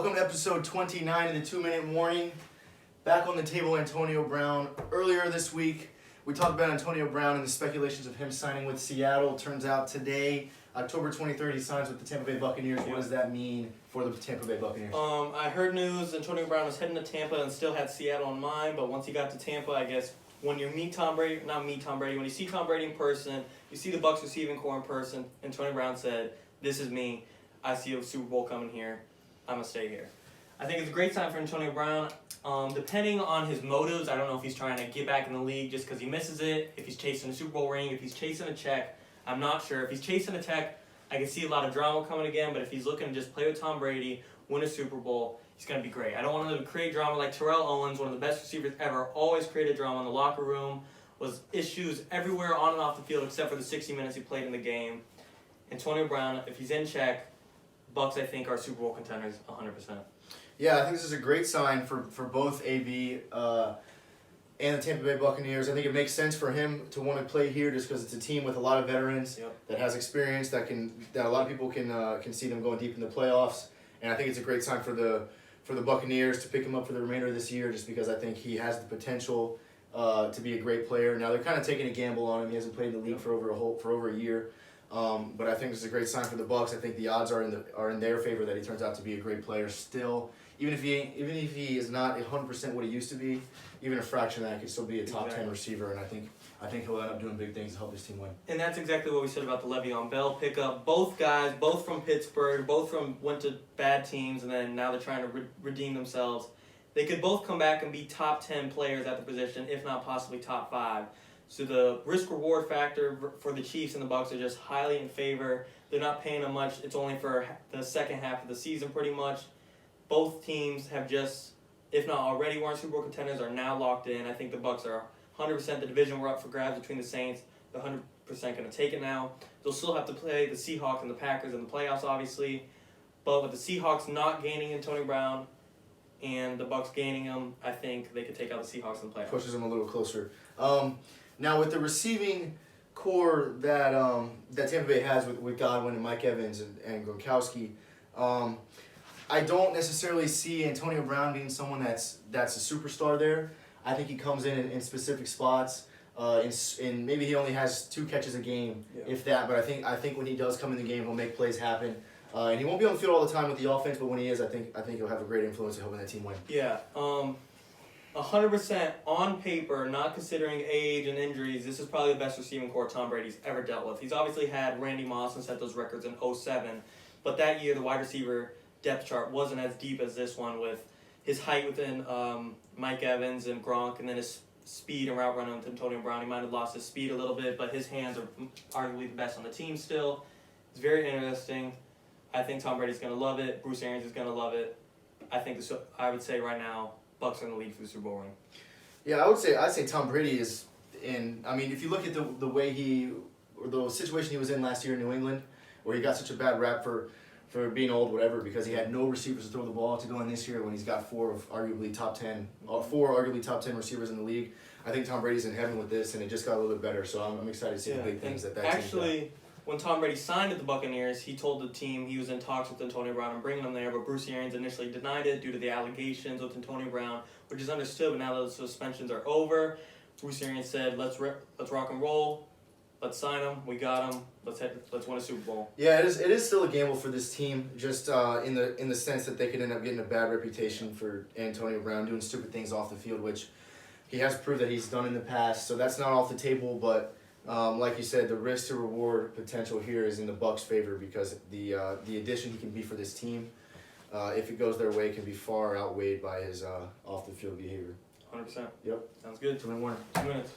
Welcome to episode 29 of the 2-Minute Warning. Back on the table, Antonio Brown. Earlier this week, we talked about Antonio Brown and the speculations of him signing with Seattle. Turns out today, October 23rd, he signs with the Tampa Bay Buccaneers. What does that mean for the Tampa Bay Buccaneers? I heard news Antonio Brown was heading to Tampa and still had Seattle in mind, but once he got to Tampa, I guess when you meet Tom Brady, when you see Tom Brady in person, you see the Bucs receiving core in person, Antonio Brown said, "This is me. I see a Super Bowl coming here. I'm going to stay here." I think it's a great sign for Antonio Brown. Depending on his motives, I don't know if he's trying to get back in the league just because he misses it, if he's chasing a Super Bowl ring, if he's chasing a check. I'm not sure. If he's chasing a check, I can see a lot of drama coming again, but if he's looking to just play with Tom Brady, win a Super Bowl, he's going to be great. I don't want him to create drama like Terrell Owens, one of the best receivers ever, always created drama in the locker room, was issues everywhere on and off the field except for the 60 minutes he played in the game. Antonio Brown, if he's in check, Bucs, I think, are Super Bowl contenders 100%. Yeah, I think this is a great sign for both AB and the Tampa Bay Buccaneers. I think it makes sense for him to want to play here just because it's a team with a lot of veterans that has experience that a lot of people can see them going deep in the playoffs. And I think it's a great sign for the Buccaneers to pick him up for the remainder of this year just because I think he has the potential to be a great player. Now they're kind of taking a gamble on him. He hasn't played in the league for over a year. But I think this is a great sign for the Bucs. I think the odds are in their favor that he turns out to be a great player still. Even if he is not 100% what he used to be, even a fraction of that, he could still be a top 10 receiver. And I think he'll end up doing big things to help his team win. And that's exactly what we said about the Le'Veon Bell pickup. Both guys, both from Pittsburgh, went to bad teams, and then now they're trying to redeem themselves. They could both come back and be top 10 players at the position, if not possibly top 5. So the risk-reward factor for the Chiefs and the Bucs are just highly in favor. They're not paying them much. It's only for the second half of the season pretty much. Both teams have just, if not already weren't Super Bowl contenders, are now locked in. I think the Bucs are 100%. The division were up for grabs between the Saints. They're 100% going to take it now. They'll still have to play the Seahawks and the Packers in the playoffs, obviously. But with the Seahawks not gaining Antonio Brown and the Bucs gaining him, I think they could take out the Seahawks in the playoffs. Pushes them a little closer. Now with the receiving core that Tampa Bay has with Godwin and Mike Evans and Gronkowski, I don't necessarily see Antonio Brown being someone that's a superstar there. I think he comes in specific spots. In maybe he only has 2 catches a game, if that. But I think when he does come in the game, he'll make plays happen. And he won't be on the field all the time with the offense, but when he is, I think he'll have a great influence in helping that team win. Yeah. 100% on paper, not considering age and injuries, this is probably the best receiving core Tom Brady's ever dealt with. He's obviously had Randy Moss and set those records in 2007, but that year the wide receiver depth chart wasn't as deep as this one with his height within Mike Evans and Gronk, and then his speed and route running with Antonio Brown. He might have lost his speed a little bit, but his hands are arguably the best on the team still. It's very interesting. I think Tom Brady's going to love it. Bruce Arians is going to love it. I would say right now, Bucs are in the lead for the Super Bowl ring. Yeah, I'd say Tom Brady is in. I mean, if you look at the way the situation he was in last year in New England, where he got such a bad rap for being old, whatever, because he had no receivers to throw the ball to go in this year when he's got 4 arguably top 10 receivers in the league. I think Tom Brady's in heaven with this, and it just got a little bit better. So I'm excited to see the big things that actually, team when Tom Brady signed at the Buccaneers, he told the team he was in talks with Antonio Brown and bringing him there, but Bruce Arians initially denied it due to the allegations with Antonio Brown, which is understood. But now that the suspensions are over, Bruce Arians said, "Let's rock and roll. Let's sign him. We got him. Let's win a Super Bowl." Yeah, it is still a gamble for this team, just in the sense that they could end up getting a bad reputation for Antonio Brown doing stupid things off the field, which he has proved that he's done in the past. So that's not off the table, but like you said, the risk to reward potential here is in the Bucs' favor because the addition he can be for this team, if it goes their way, can be far outweighed by his off the field behavior. 100%. Yep. Sounds good. 2-minute warning. 2 minutes.